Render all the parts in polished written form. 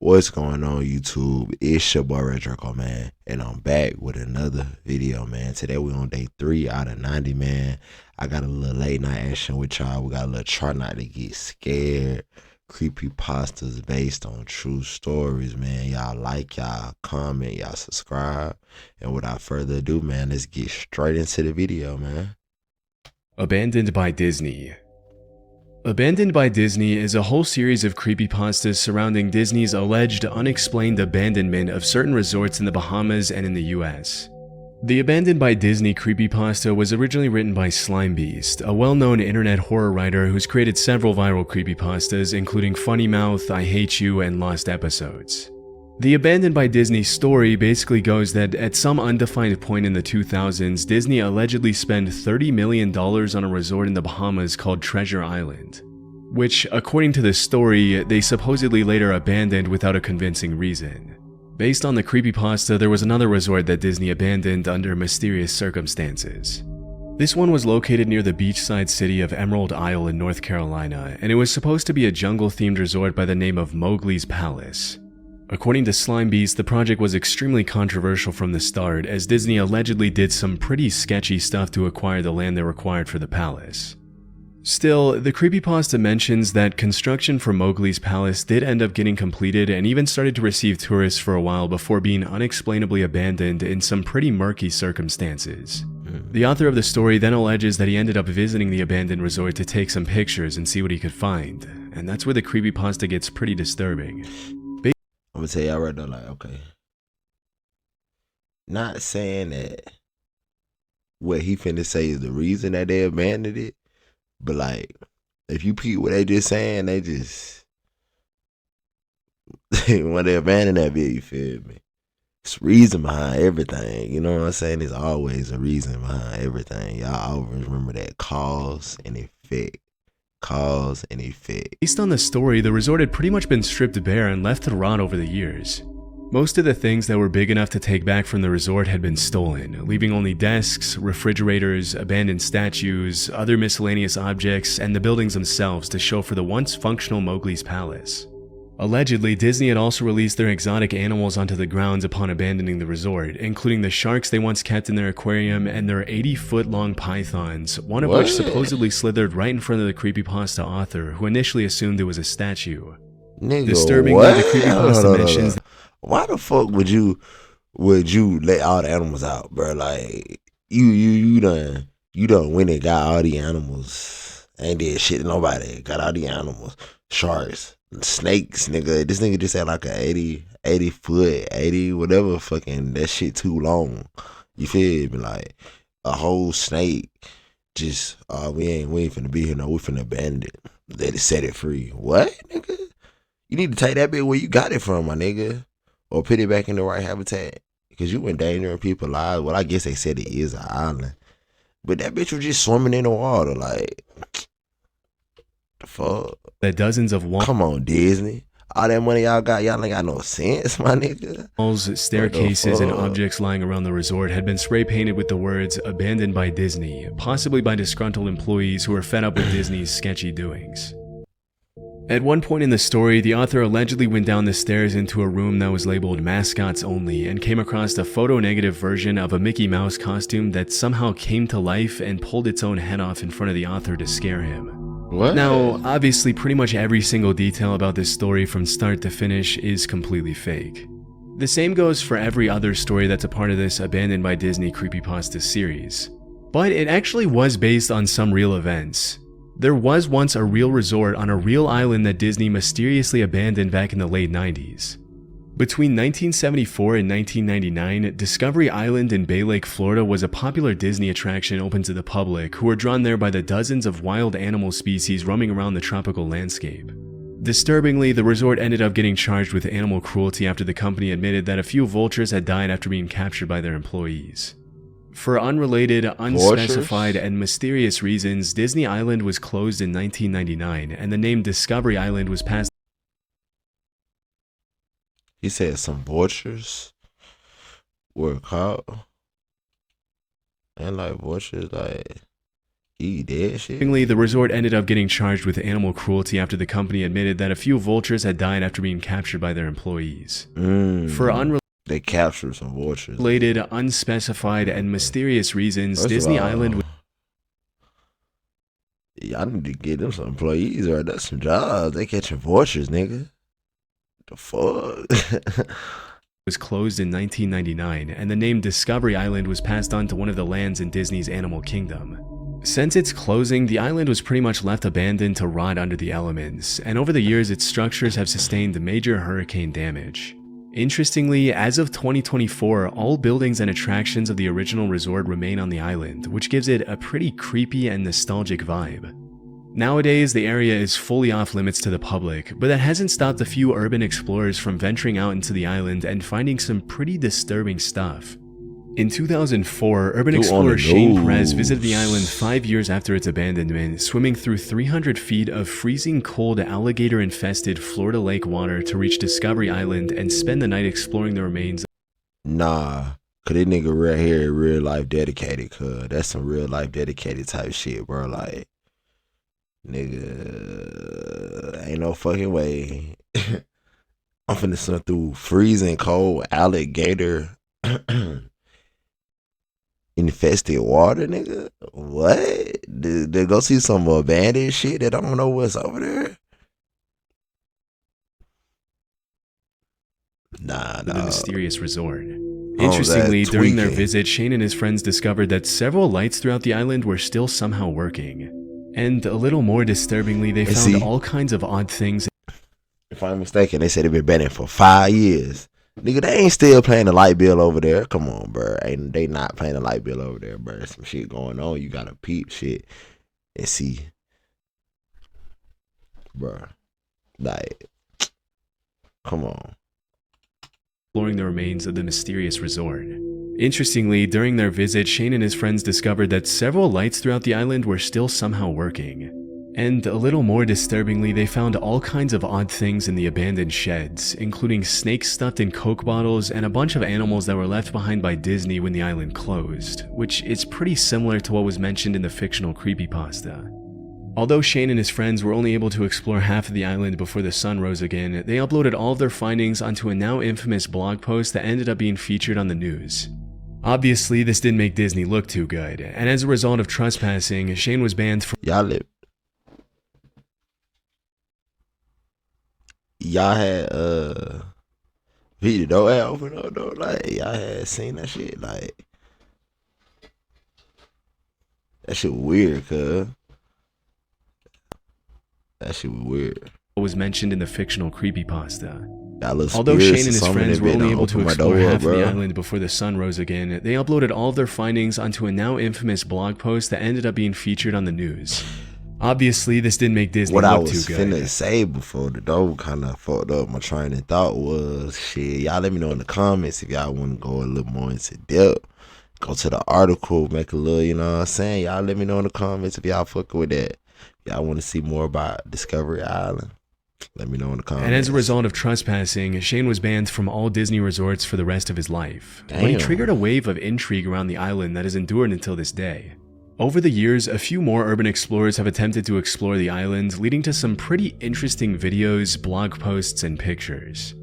What's going on YouTube? It's your boy Draco, man, and I'm back with another video, man. Today we on day 3 out of 90, man. I got a little late night action with y'all. We got a little try not to get scared. Creepypastas based on true stories, man. Y'all like, y'all comment, y'all subscribe. And without further ado, man, let's get straight into the video, man. Abandoned by Disney. Abandoned by Disney is a whole series of creepypastas surrounding Disney's alleged unexplained abandonment of certain resorts in the Bahamas and in the US. The Abandoned by Disney creepypasta was originally written by Slimebeast, a well-known internet horror writer who's created several viral creepypastas including Funny Mouth, I Hate You, and Lost Episodes. The Abandoned by Disney story basically goes that at some undefined point in the 2000s, Disney allegedly spent $30 million on a resort in the Bahamas called Treasure Island, which, according to the story, they supposedly later abandoned without a convincing reason. Based on the creepypasta, there was another resort that Disney abandoned under mysterious circumstances. This one was located near the beachside city of Emerald Isle in North Carolina, and it was supposed to be a jungle-themed resort by the name of Mowgli's Palace. According to Slimebeast, the project was extremely controversial from the start, as Disney allegedly did some pretty sketchy stuff to acquire the land they required for the palace. Still, the creepypasta mentions that construction for Mowgli's Palace did end up getting completed and even started to receive tourists for a while before being unexplainably abandoned in some pretty murky circumstances. The author of the story then alleges that he ended up visiting the abandoned resort to take some pictures and see what he could find, and that's where the creepypasta gets pretty disturbing. I'm gonna tell y'all right now, like, okay. Not saying that what he finna say is the reason that they abandoned it, but like, if you peep what they just saying, they just when they abandon that bit, you feel me? It's reason behind everything, you know what I'm saying? There's always a reason behind everything. Y'all always remember that cause and effect. Cause and effect. Based on the story, the resort had pretty much been stripped bare and left to rot over the years. Most of the things that were big enough to take back from the resort had been stolen, leaving only desks, refrigerators, abandoned statues, other miscellaneous objects, and the buildings themselves to show for the once functional Mowgli's Palace. Allegedly, Disney had also released their exotic animals onto the grounds upon abandoning the resort, including the sharks they once kept in their aquarium and their 80-foot-long pythons, one of which supposedly slithered right in front of the creepypasta author, who initially assumed it was a statue. Nigga, Disturbingly, the creepypasta mentions that why the fuck would you let all the animals out, bro? Like you done went and got all the animals. Ain't did shit to nobody. Got all the animals. Sharks. Snakes, nigga. This nigga just had like a 80 foot, 80 whatever fucking, that shit too long. You feel me? Like a whole snake. Just we ain't finna be here, no, we finna abandon it. Let it set it free. What, nigga? You need to take that bit where you got it from, my nigga. Or put it back in the right habitat. Cause you endangering people's lives. Well, I guess they said it is an island. But that bitch was just swimming in the water, like the fuck? that dozens of walls, Come on, Disney. All that money y'all got, y'all ain't got no sense, my nigga. staircases, and objects lying around the resort had been spray painted with the words "Abandoned by Disney," possibly by disgruntled employees who were fed up with Disney's sketchy doings. At one point in the story, the author allegedly went down the stairs into a room that was labeled mascots only and came across a photo-negative version of a Mickey Mouse costume that somehow came to life and pulled its own head off in front of the author to scare him. What? Now, obviously, pretty much every single detail about this story from start to finish is completely fake. The same goes for every other story that's a part of this Abandoned by Disney creepypasta series. But it actually was based on some real events. There was once a real resort on a real island that Disney mysteriously abandoned back in the late 90s. Between 1974 and 1999, Discovery Island in Bay Lake, Florida was a popular Disney attraction open to the public, who were drawn there by the dozens of wild animal species roaming around the tropical landscape. Disturbingly, the resort ended up getting charged with animal cruelty after the company admitted that a few vultures had died after being captured by their employees. For unrelated, unspecified, and mysterious reasons, Disney Island was closed in 1999, and the name Discovery Island was passed. He said some vultures were caught. And like vultures, like, He dead shit. The resort ended up getting charged with animal cruelty after the company admitted that a few vultures had died after being captured by their employees. For they captured some vultures. Unrelated, unspecified, and mysterious reasons, Disney Island... Y'all need to get them some employees or that's some jobs. They catching vultures, nigga. The fuck? was closed in 1999, and the name Discovery Island was passed on to one of the lands in Disney's Animal Kingdom. Since its closing, the island was pretty much left abandoned to rot under the elements, and over the years its structures have sustained major hurricane damage. Interestingly, as of 2024, all buildings and attractions of the original resort remain on the island, which gives it a pretty creepy and nostalgic vibe. Nowadays, the area is fully off limits to the public, but that hasn't stopped a few urban explorers from venturing out into the island and finding some pretty disturbing stuff. In 2004, urban explorer Shane Perez visited the island 5 years after its abandonment, swimming through 300 feet of freezing cold alligator-infested Florida lake water to reach Discovery Island and spend the night exploring the remains. Nah, cause this nigga right here real life dedicated, cuz that's some real life dedicated type shit, bro. Like, nigga, ain't no fucking way. I'm finna swim through freezing cold alligator infested water, nigga. What? They go see some abandoned shit that I don't know what's over there. Nah. The mysterious resort. Interestingly, during their visit, Shane and his friends discovered that several lights throughout the island were still somehow working. And a little more disturbingly, they found all kinds of odd things. If I'm mistaken, they said they've been banned for 5 years. Nigga, they ain't still paying the light bill over there. Come on, bro. Ain't they not paying the light bill over there, bro? There's some shit going on. You gotta peep shit and see, bro. Like, come on. Exploring the remains of the mysterious resort. Interestingly, during their visit, Shane and his friends discovered that several lights throughout the island were still somehow working. And a little more disturbingly, they found all kinds of odd things in the abandoned sheds, including snakes stuffed in Coke bottles and a bunch of animals that were left behind by Disney when the island closed, which is pretty similar to what was mentioned in the fictional Creepypasta. Although Shane and his friends were only able to explore half of the island before the sun rose again, they uploaded all of their findings onto a now infamous blog post that ended up being featured on the news. Obviously, this didn't make Disney look too good, and as a result of trespassing, Shane was banned from... Y'all had the door had open up though, like y'all had seen that shit, like that shit weird, cuz that shit was weird. What was mentioned in the fictional Creepypasta. Although Shane and his friends were only able to explore half of the island before the sun rose again, they uploaded all of their findings onto a now infamous blog post that ended up being featured on the news. Obviously, this didn't make Disney look too good. What I was finna say before the door kind of fucked up my train of thought was, shit, y'all let me know in the comments if y'all want to go a little more into depth. Go to the article, make a little, you know what I'm saying? Y'all let me know in the comments if y'all fucking with that. Y'all want to see more about Discovery Island? Let me know in the comments. And as a result of trespassing, Shane was banned from all Disney resorts for the rest of his life. Damn. But he triggered a wave of intrigue around the island that has endured until this day. Over the years, a few more urban explorers have attempted to explore the island, leading to some pretty interesting videos, blog posts, and pictures.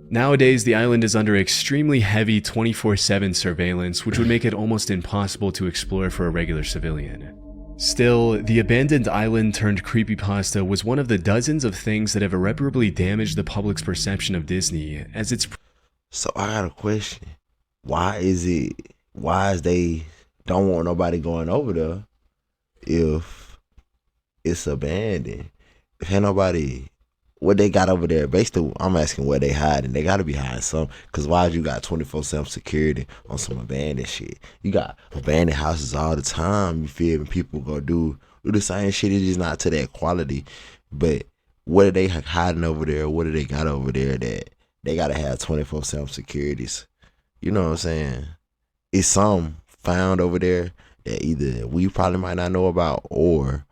Nowadays, the island is under extremely heavy 24/7 surveillance, which would make it almost impossible to explore for a regular civilian. Still, the abandoned island turned creepypasta was one of the dozens of things that have irreparably damaged the public's perception of Disney, as it's... So I got a question. Why is they don't want nobody going over there if it's abandoned? If ain't nobody, what they got over there, basically, I'm asking where they hiding. They gotta be hiding something, cause why you got 24/7 security on some abandoned shit? You got abandoned houses all the time, you feel me? People go do the same shit, it's just not to that quality. But what are they hiding over there? What do they got over there that they gotta have 24/7 securities? You know what I'm saying? It's some found over there that either we probably might not know about or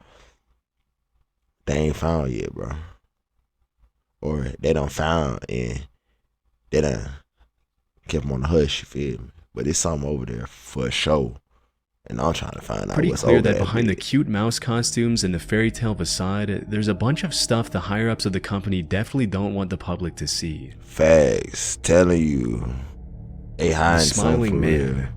they ain't found yet, bro. Or they done found and they done kept them on the hush, you feel me? But it's something over there for sure. And I'm trying to find out Pretty what's clear over that that behind the bitch. cute mouse costumes and the fairy tale facade, there's a bunch of stuff the higher ups of the company definitely don't want the public to see. Facts. Telling you. They The hiding something for Smiling real. Man.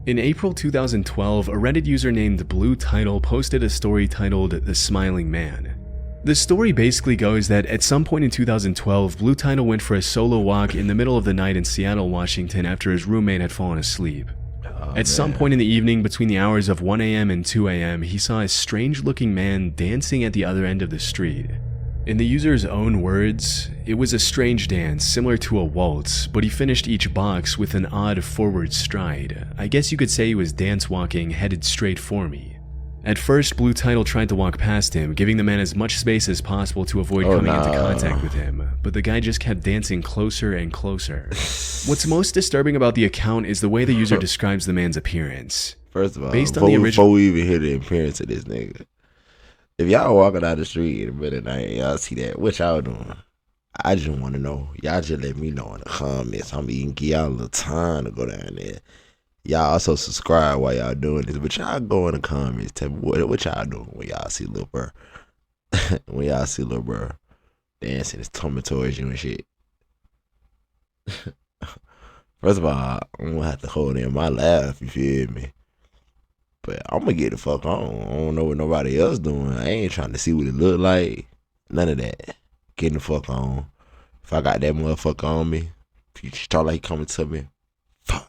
In April 2012, a Reddit user named Blue Title posted a story titled The Smiling Man. The story basically goes that at some point in 2012, Blue Title went for a solo walk in the middle of the night in Seattle, Washington after his roommate had fallen asleep. At some point in the evening, between the hours of 1 a.m. and 2 a.m., he saw a strange-looking man dancing at the other end of the street. In the user's own words, it was a strange dance, similar to a waltz, but he finished each box with an odd forward stride. I guess you could say he was dance-walking, headed straight for me. At first, Blue Title tried to walk past him, giving the man as much space as possible to avoid coming into contact with him, but the guy just kept dancing closer and closer. What's most disturbing about the account is the way the user describes the man's appearance. First of all, Based on the before we even hear the appearance of this nigga, if y'all walking down the street in the middle of the night, y'all see that, what y'all doing? I just want to know. Y'all just let me know in the comments. I'm even give y'all a little time to go down there. Y'all also subscribe while y'all doing this, but y'all go in the comments. Tell me what y'all doing when y'all see Lil Bro. When y'all see Lil Bro dancing his tummy towards you and shit. First of all, I'm gonna have to hold in my laugh, you feel me? But I'm gonna get the fuck on. I don't know what nobody else doing. I ain't trying to see what it look like. None of that. Getting the fuck on. If I got that motherfucker on me, if you start like coming to me, fuck.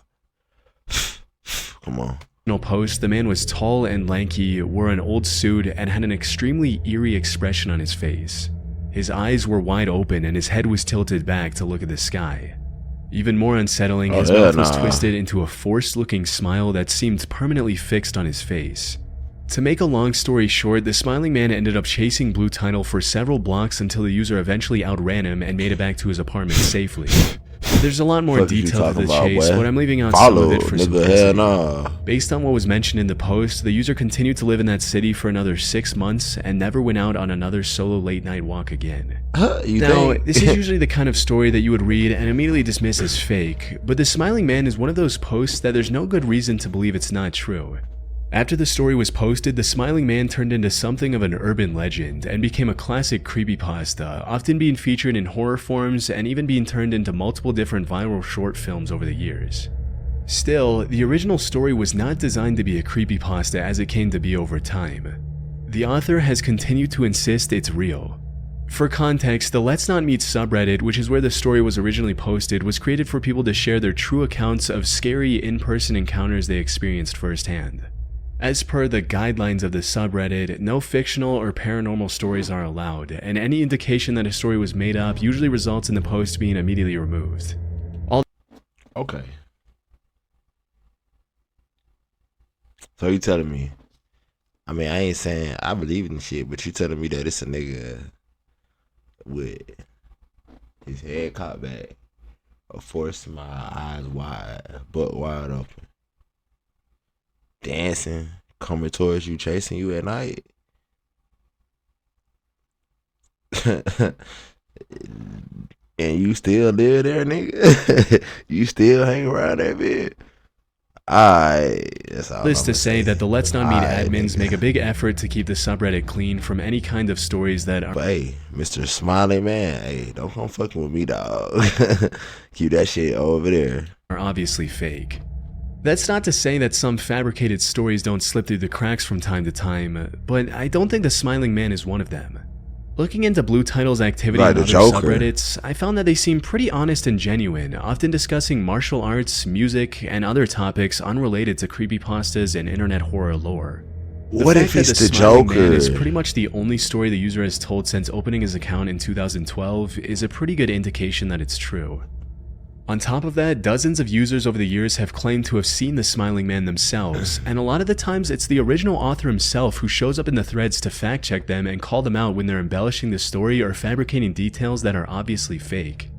Come on. No post, the man was tall and lanky, wore an old suit, and had an extremely eerie expression on his face. His eyes were wide open and his head was tilted back to look at the sky. Even more unsettling, his mouth was twisted into a forced-looking smile that seemed permanently fixed on his face. To make a long story short, the smiling man ended up chasing Blue Title for several blocks until the user eventually outran him and made it back to his apartment safely. There's a lot more detail to the chase, but I'm leaving out some of it for simplicity. Based on what was mentioned in the post, the user continued to live in that city for another 6 months and never went out on another solo late-night walk again. This is usually the kind of story that you would read and immediately dismiss as fake, but the smiling man is one of those posts that there's no good reason to believe it's not true. After the story was posted, the smiling man turned into something of an urban legend and became a classic creepypasta, often being featured in horror forms and even being turned into multiple different viral short films over the years. Still, the original story was not designed to be a creepypasta as it came to be over time. The author has continued to insist it's real. For context, the Let's Not Meet subreddit, which is where the story was originally posted, was created for people to share their true accounts of scary in-person encounters they experienced firsthand. As per the guidelines of the subreddit, no fictional or paranormal stories are allowed, and any indication that a story was made up usually results in the post being immediately removed. Okay. So you telling me, I mean, I ain't saying I believe in shit, but you telling me that it's a nigga with his head caught back, or forcing my eyes wide, butt wide open, dancing, coming towards you, chasing you at night. And you still live there, nigga? You still hang around that bit? That's all. This to say that the Let's Not Meet admins make a big effort to keep the subreddit clean from any kind of stories that are— But hey, Mr. Smiling Man, hey, don't come fucking with me, dog. Keep that shit over there. Are obviously fake. That's not to say that some fabricated stories don't slip through the cracks from time to time, but I don't think the Smiling Man is one of them. Looking into Blue Title's activity on other subreddits, I found that they seem pretty honest and genuine, often discussing martial arts, music, and other topics unrelated to creepypastas and internet horror lore. What if it's the Joker? Man is pretty much the only story the user has told since opening his account in 2012 is a pretty good indication that it's true. On top of that, dozens of users over the years have claimed to have seen the Smiling Man themselves, and a lot of the times it's the original author himself who shows up in the threads to fact check them and call them out when they're embellishing the story or fabricating details that are obviously fake.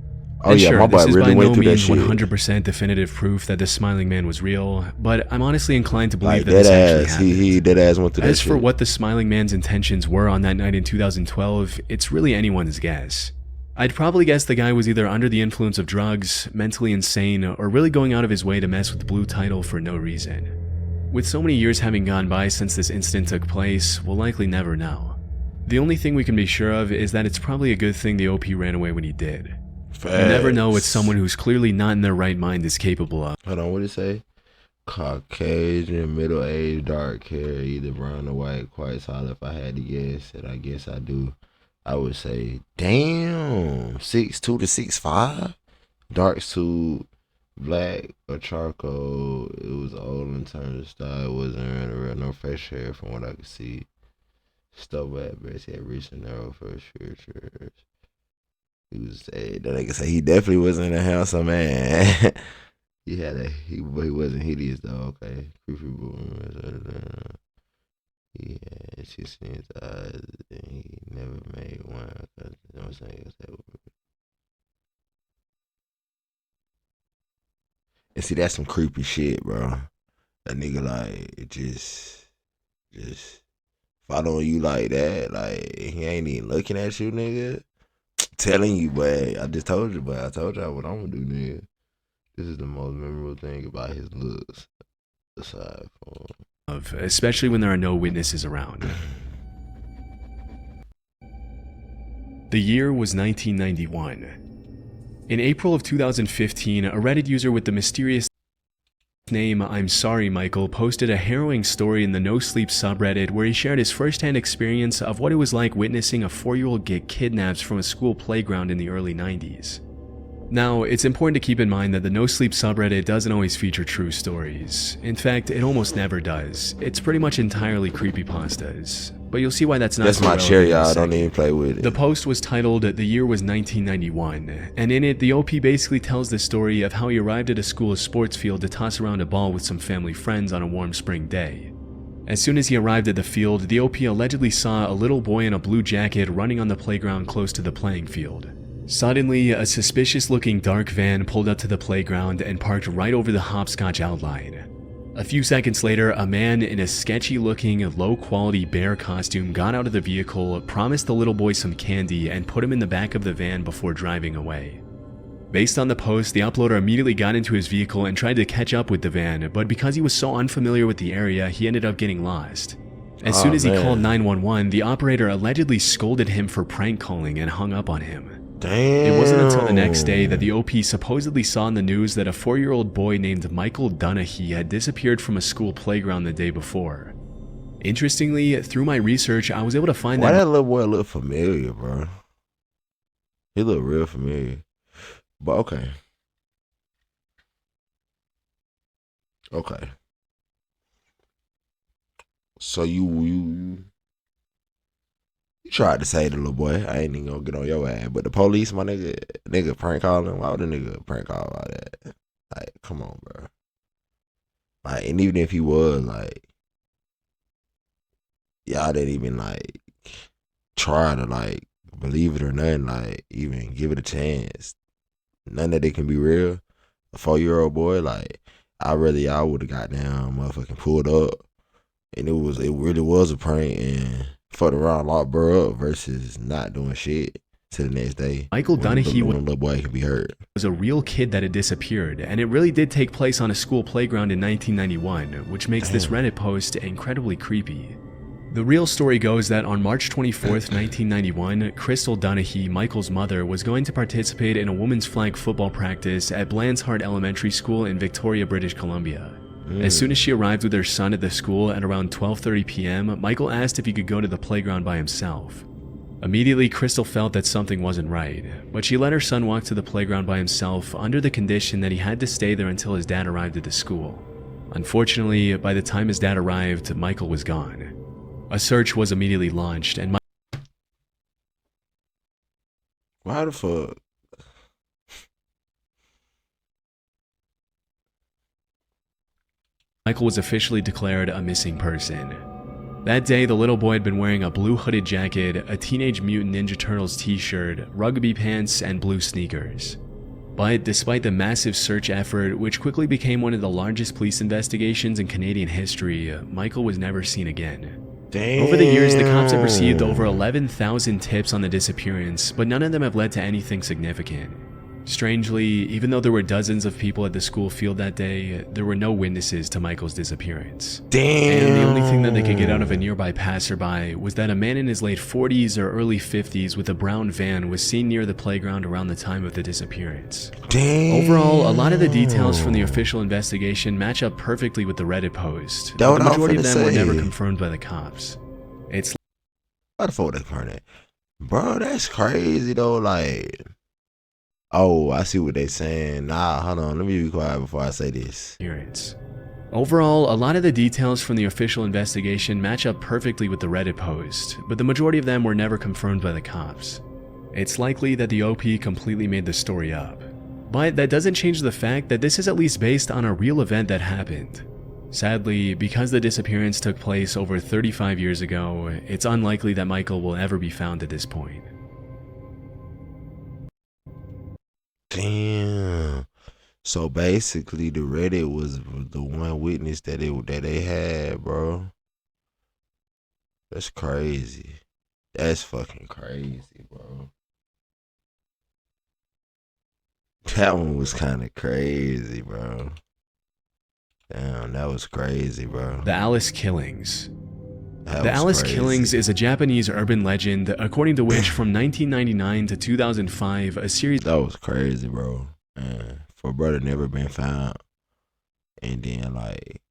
And yeah, sure, my boy this is really by went no through that means shit. 100% definitive proof that the Smiling Man was real, but I'm honestly inclined to believe Like that this actually ass, happened. he dead ass went through that As shit. for what the Smiling Man's intentions were on that night in 2012, it's really anyone's guess. I'd probably guess the guy was either under the influence of drugs, mentally insane, or really going out of his way to mess with Blue Title for no reason. With so many years having gone by since this incident took place, we'll likely never know. The only thing we can be sure of is that it's probably a good thing the OP ran away when he did. Facts. You never know what someone who's clearly not in their right mind is capable of. Hold on, what did it say? Caucasian, middle-aged, dark hair, either brown or white, quite solid. If I had to guess, and I guess I do, I would say, damn, 6'2" to 6'5", dark suit, black or charcoal. It was old in terms of style. It wasn't real, no fresh hair from what I could see. Stuff at best, he had rich and narrow first shirts. He was that nigga say he definitely wasn't a handsome man. he wasn't hideous though. Okay, creepy boy. He had 6 in his eyes, and he never made one. You know what I'm saying? And see, that's some creepy shit, bro. That nigga like just following you like that, like he ain't even looking at you, nigga. Telling you, but I just told you, but I told y'all what I'm gonna do, nigga. This is the most memorable thing about his looks, aside from, especially when there are no witnesses around. The year was 1991. In April of 2015, a Reddit user with the mysterious name I'm Sorry Michael posted a harrowing story in the No Sleep subreddit where he shared his first-hand experience of what it was like witnessing a 4-year-old get kidnapped from a school playground in the early 90s. Now, it's important to keep in mind that the No Sleep subreddit doesn't always feature true stories. In fact, it almost never does. It's pretty much entirely creepypastas. But you'll see why that's not. That's my cherry, y'all. Don't even play with it. The post was titled "The Year Was 1991," and in it, the OP basically tells the story of how he arrived at a school's sports field to toss around a ball with some family friends on a warm spring day. As soon as he arrived at the field, the OP allegedly saw a little boy in a blue jacket running on the playground close to the playing field. Suddenly, a suspicious-looking dark van pulled up to the playground and parked right over the hopscotch outline. A few seconds later, a man in a sketchy-looking, low-quality bear costume got out of the vehicle, promised the little boy some candy, and put him in the back of the van before driving away. Based on the post, the uploader immediately got into his vehicle and tried to catch up with the van, but because he was so unfamiliar with the area, he ended up getting lost. As soon as he called 911, the operator allegedly scolded him for prank calling and hung up on him. Damn. It wasn't until the next day that the OP supposedly saw in the news that a 4-year-old boy named Michael Dunahee had disappeared from a school playground the day before. Interestingly, through my research, I was able to find Why that little boy look familiar, bro? He look real familiar. But okay. Okay. So you tried to say the little boy, I ain't even gonna get on your ass. But the police, my nigga prank calling. Why would the nigga prank call all that? Like, come on, bro. Like, and even if he was, like, y'all didn't even, like, try to, like, believe it or nothing, like, even give it a chance. None of it can be real. A 4-year-old boy, like, I'd rather y'all would have got down, motherfucking pulled up. And it really was a prank and fucked around, locked bro up versus not doing shit till the next day. Michael Dunahee when little boy can be hurt. Was a real kid that had disappeared, and it really did take place on a school playground in 1991, which makes this Reddit post incredibly creepy. The real story goes that on March 24th, 1991, Crystal Dunahee, Michael's mother, was going to participate in a women's flag football practice at Blandshart Elementary School in Victoria, British Columbia. As soon as she arrived with her son at the school at around 12:30 p.m., Michael asked if he could go to the playground by himself. Immediately, Crystal felt that something wasn't right, but she let her son walk to the playground by himself under the condition that he had to stay there until his dad arrived at the school. Unfortunately, by the time his dad arrived, Michael was gone. A search was immediately launched, and Why the fuck? Michael was officially declared a missing person. That day, the little boy had been wearing a blue hooded jacket, a Teenage Mutant Ninja Turtles t-shirt, rugby pants, and blue sneakers. But despite the massive search effort, which quickly became one of the largest police investigations in Canadian history, Michael was never seen again. Damn. Over the years, the cops have received over 11,000 tips on the disappearance, but none of them have led to anything significant. Strangely, even though there were dozens of people at the school field that day, there were no witnesses to Michael's disappearance. Damn. And the only thing that they could get out of a nearby passerby was that a man in his late 40s or early 50s with a brown van was seen near the playground around the time of the disappearance. Damn. Overall, a lot of the details from the official investigation match up perfectly with the Reddit post, but the majority of them were never confirmed by the cops. It's why the fuck they confirm that? Bro, that's crazy though, like... Oh, I see what they saying. Nah, hold on. Let me be quiet before I say this. Overall, a lot of the details from the official investigation match up perfectly with the Reddit post, but the majority of them were never confirmed by the cops. It's likely that the OP completely made the story up. But that doesn't change the fact that this is at least based on a real event that happened. Sadly, because the disappearance took place over 35 years ago, it's unlikely that Michael will ever be found at this point. Damn. So basically, the Reddit was the one witness that they had, bro. That's crazy. That's fucking crazy, bro. That one was kind of crazy, bro. Damn, that was crazy, bro. The Alice Killings. The Alice Killings is a Japanese urban legend according to which from 1999 to 2005 a series... That was crazy, bro. Man, for a brother never been found. And then like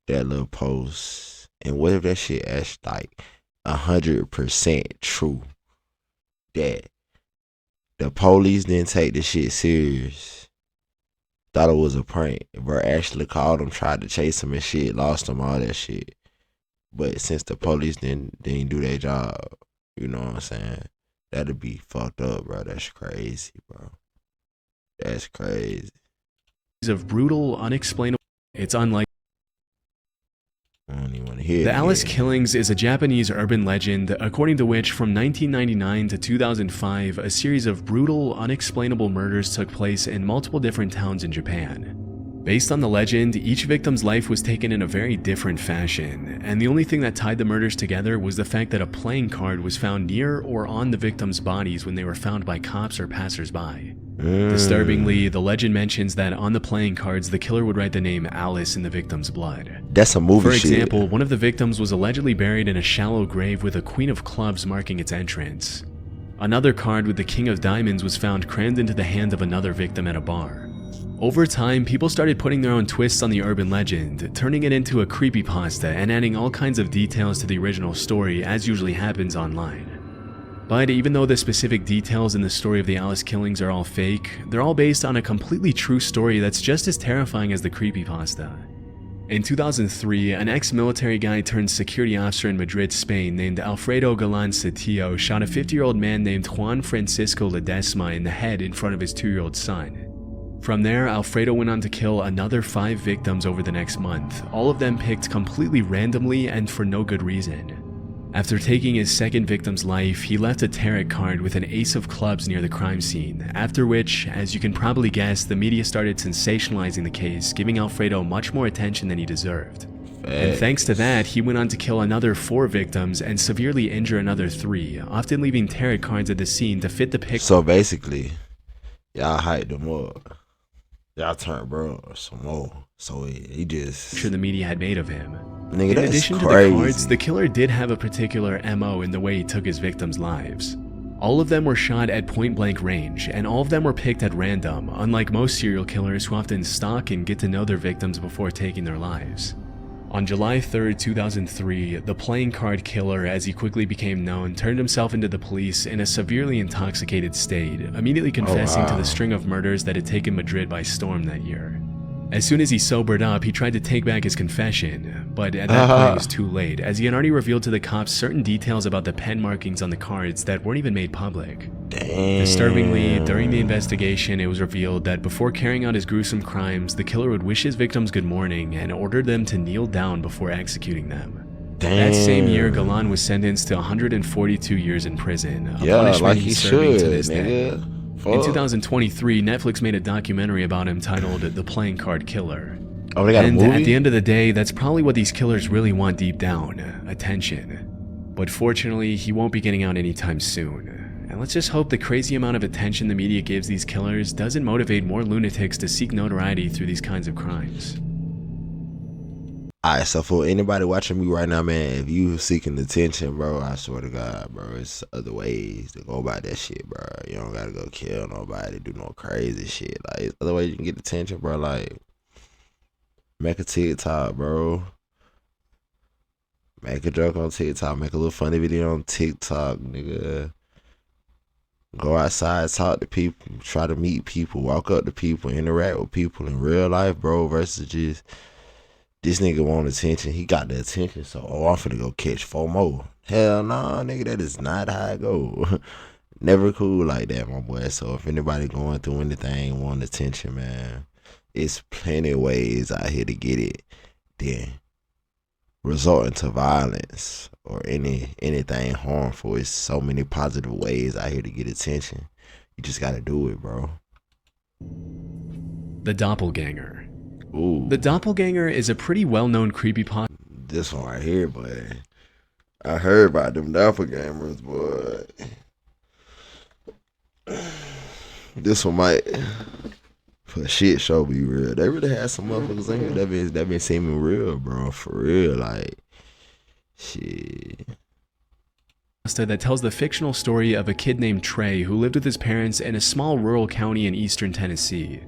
that little post. And what if that shit actually like 100% true? That the police didn't take the shit serious. Thought it was a prank. Bro actually called him, tried to chase him and shit, lost him, all that shit. But since the police didn't do their job, you know what I'm saying? That'd be fucked up, bro. That's crazy, bro. That's crazy. Of brutal, unexplainable... It's unlike... I don't even want to hear The it. Alice Killings is a Japanese urban legend according to which from 1999 to 2005 a series of brutal, unexplainable murders took place in multiple different towns in Japan. Based on the legend, each victim's life was taken in a very different fashion, and the only thing that tied the murders together was the fact that a playing card was found near or on the victims' bodies when they were found by cops or passersby. Disturbingly, the legend mentions that on the playing cards, the killer would write the name Alice in the victim's blood. That's a movie shit. For example, one of the victims was allegedly buried in a shallow grave with a Queen of Clubs marking its entrance. Another card with the King of Diamonds was found crammed into the hand of another victim at a bar. Over time, people started putting their own twists on the urban legend, turning it into a creepypasta and adding all kinds of details to the original story, as usually happens online. But even though the specific details in the story of the Alice Killings are all fake, they're all based on a completely true story that's just as terrifying as the creepypasta. In 2003, an ex-military guy turned security officer in Madrid, Spain named Alfredo Galán Sotillo shot a 50-year-old man named Juan Francisco Ledesma in the head in front of his 2-year-old son. From there, Alfredo went on to kill another 5 victims over the next month, all of them picked completely randomly and for no good reason. After taking his second victim's life, he left a tarot card with an ace of clubs near the crime scene, after which, as you can probably guess, the media started sensationalizing the case, giving Alfredo much more attention than he deserved. And thanks to that, he went on to kill another 4 victims and severely injure another 3, often leaving tarot cards at the scene to fit the picture. So basically, y'all hyped him up. Y'all turned bro some more. So he just... Sure the media had made of him. Nigga, in that's addition crazy. to the cards, the killer did have a particular MO in the way he took his victims' lives. All of them were shot at point-blank range, and all of them were picked at random, unlike most serial killers who often stalk and get to know their victims before taking their lives. On July 3rd, 2003, the playing card killer, as he quickly became known, turned himself into the police in a severely intoxicated state, immediately confessing to the string of murders that had taken Madrid by storm that year. As soon as he sobered up, he tried to take back his confession, but at that point it was too late, as he had already revealed to the cops certain details about the pen markings on the cards that weren't even made public. Damn. Disturbingly, during the investigation, it was revealed that before carrying out his gruesome crimes, the killer would wish his victims good morning and ordered them to kneel down before executing them. Damn. That same year, Galán was sentenced to 142 years in prison, a punishment like he's he serving should, to this nigga. day. In 2023, Netflix made a documentary about him titled The Playing Card Killer. Oh, they got a movie? At the end of the day, that's probably what these killers really want deep down, attention. But fortunately, he won't be getting out anytime soon, And let's just hope the crazy amount of attention the media gives these killers doesn't motivate more lunatics to seek notoriety through these kinds of crimes. Alright, so for anybody watching me right now, man, if you seeking attention, bro, I swear to God, bro, it's other ways to go about that shit, bro. You don't gotta go kill nobody, do no crazy shit. Like, it's other ways you can get attention, bro. Like, make a TikTok, bro. Make a joke on TikTok. Make a little funny video on TikTok, nigga. Go outside, talk to people, try to meet people, walk up to people, interact with people in real life, bro, versus just this nigga want attention. He got the attention, so I'm finna go catch 4 more. Hell nah, nigga, that is not how I go. Never cool like that, my boy. So if anybody going through anything, want attention, man, it's plenty of ways out here to get it. Then resorting to violence or anything harmful. It's so many positive ways out here to get attention. You just gotta do it, bro. The Doppelganger. Ooh. The Doppelganger is a pretty well-known creepypasta. This one right here, boy. I heard about them doppelgangers, boy. This one might, for shit show, be real. They really had some motherfuckers in here that been seeming real, bro. For real, like, shit. That tells the fictional story of a kid named Trey who lived with his parents in a small rural county in eastern Tennessee.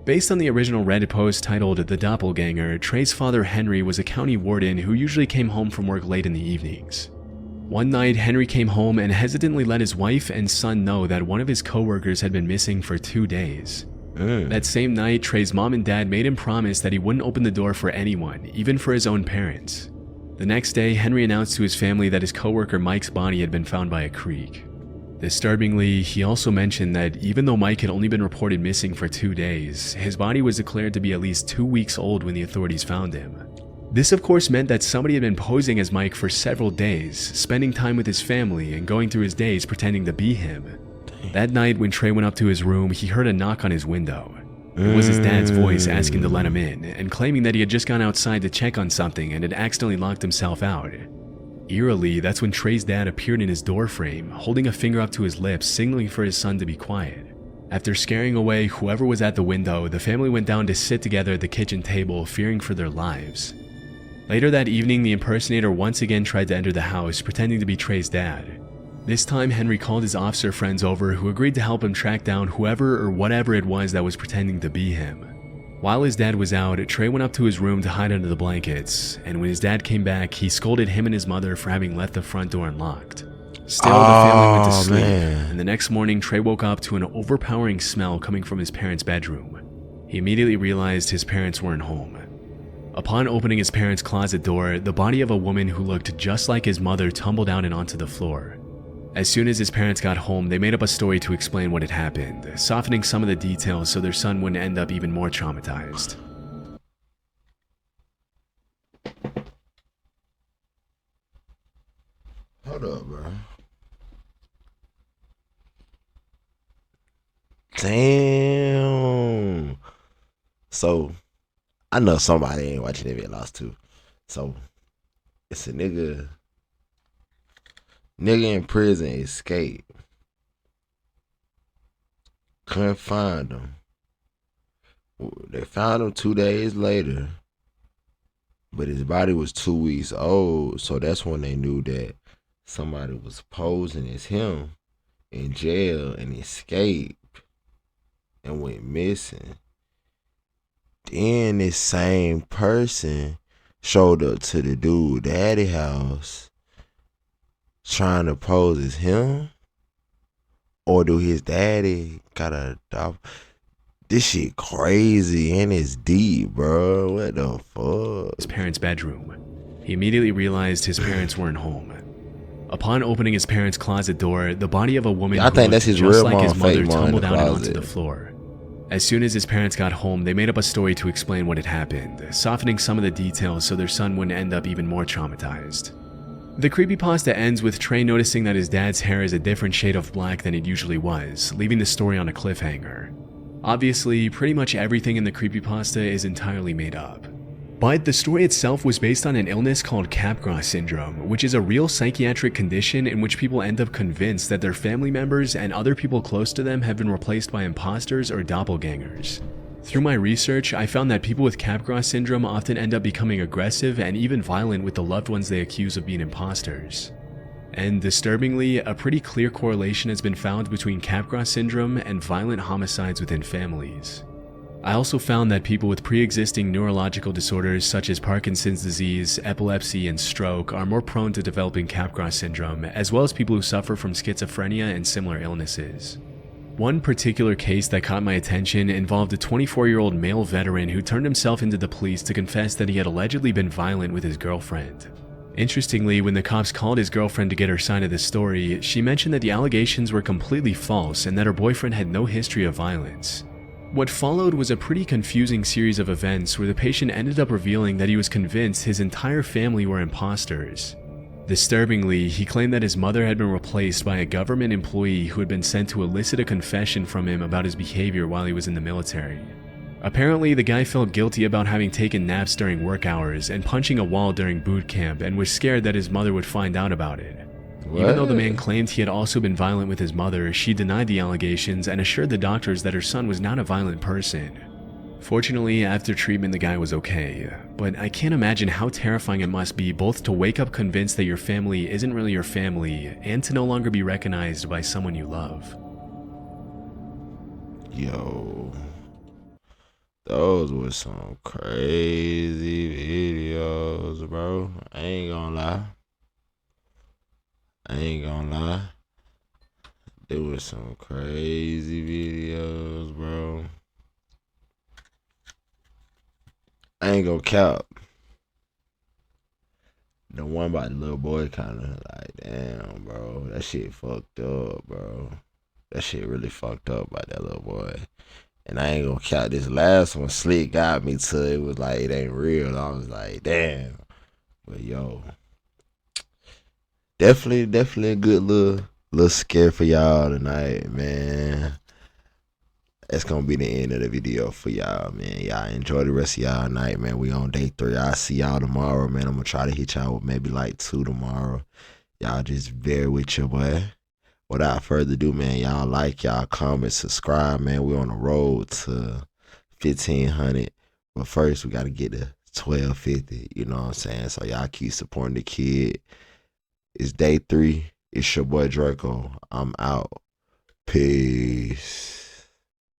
Based on the original Reddit post titled The Doppelganger, Trey's father Henry was a county warden who usually came home from work late in the evenings. One night, Henry came home and hesitantly let his wife and son know that one of his coworkers had been missing for 2 days. That same night, Trey's mom and dad made him promise that he wouldn't open the door for anyone, even for his own parents. The next day, Henry announced to his family that his coworker Mike's body had been found by a creek. Disturbingly, he also mentioned that even though Mike had only been reported missing for 2 days, his body was declared to be at least 2 weeks old when the authorities found him. This of course meant that somebody had been posing as Mike for several days, spending time with his family and going through his days pretending to be him. That night when Trey went up to his room, he heard a knock on his window. It was his dad's voice asking to let him in, and claiming that he had just gone outside to check on something and had accidentally locked himself out. Eerily, that's when Trey's dad appeared in his doorframe, holding a finger up to his lips, signaling for his son to be quiet. After scaring away whoever was at the window, the family went down to sit together at the kitchen table, fearing for their lives. Later that evening, the impersonator once again tried to enter the house, pretending to be Trey's dad. This time, Henry called his officer friends over who agreed to help him track down whoever or whatever it was that was pretending to be him. While his dad was out, Trey went up to his room to hide under the blankets, and when his dad came back, he scolded him and his mother for having left the front door unlocked. Still, the family went to sleep, and the next morning, Trey woke up to an overpowering smell coming from his parents' bedroom. He immediately realized his parents weren't home. Upon opening his parents' closet door, the body of a woman who looked just like his mother tumbled out and onto the floor. As soon as his parents got home, they made up a story to explain what had happened, softening some of the details so their son wouldn't end up even more traumatized. Hold up, bro. Damn. So, I know somebody ain't watching that video lost too. So, it's a nigga in prison escaped. Couldn't find him. They found him 2 days later, but his body was 2 weeks old. So that's when they knew that somebody was posing as him in jail and escaped and went missing. Then this same person showed up to the dude daddy house trying to pose as him, or do his daddy got a dog? This shit crazy and it's deep, bro. What the fuck? His parents' bedroom. He immediately realized his parents weren't home. Upon opening his parents' closet door, the body of a woman I think that's his just real like mom, his mother fake mom tumbled in the out and onto closet. the floor. As soon as his parents got home, they made up a story to explain what had happened, softening some of the details so their son wouldn't end up even more traumatized. The creepypasta ends with Trey noticing that his dad's hair is a different shade of black than it usually was, leaving the story on a cliffhanger. Obviously, pretty much everything in the creepypasta is entirely made up. But the story itself was based on an illness called Capgras syndrome, which is a real psychiatric condition in which people end up convinced that their family members and other people close to them have been replaced by imposters or doppelgangers. Through my research, I found that people with Capgras syndrome often end up becoming aggressive and even violent with the loved ones they accuse of being imposters. And disturbingly, a pretty clear correlation has been found between Capgras syndrome and violent homicides within families. I also found that people with pre-existing neurological disorders such as Parkinson's disease, epilepsy, and stroke are more prone to developing Capgras syndrome, as well as people who suffer from schizophrenia and similar illnesses. One particular case that caught my attention involved a 24-year-old male veteran who turned himself into the police to confess that he had allegedly been violent with his girlfriend. Interestingly, when the cops called his girlfriend to get her side of the story, she mentioned that the allegations were completely false and that her boyfriend had no history of violence. What followed was a pretty confusing series of events where the patient ended up revealing that he was convinced his entire family were imposters. Disturbingly, he claimed that his mother had been replaced by a government employee who had been sent to elicit a confession from him about his behavior while he was in the military. Apparently, the guy felt guilty about having taken naps during work hours and punching a wall during boot camp and was scared that his mother would find out about it. What? Even though the man claimed he had also been violent with his mother, she denied the allegations and assured the doctors that her son was not a violent person. Fortunately, after treatment the guy was okay, but I can't imagine how terrifying it must be both to wake up convinced that your family isn't really your family and to no longer be recognized by someone you love. Yo, those were some crazy videos, bro. I ain't gonna lie. There was some crazy videos, bro. I ain't gonna cap. The one about the little boy kind of like, damn, bro. That shit fucked up, bro. That shit really fucked up by that little boy. And I ain't gonna cap, this last one, Slick got me to it was like, it ain't real. I was like, damn. But yo, definitely a good little scare for y'all tonight, man. That's gonna be the end of the video for y'all, man. Y'all enjoy the rest of y'all night, man. We on day 3. I'll see y'all tomorrow, man. I'm gonna try to hit y'all with maybe like 2 tomorrow. Y'all just bear with your boy. Without further ado, man, y'all like, y'all comment, subscribe, man. We on the road to 1,500. But first, we gotta get to 1,250. You know what I'm saying? So y'all keep supporting the kid. It's day 3. It's your boy Draco. I'm out. Peace.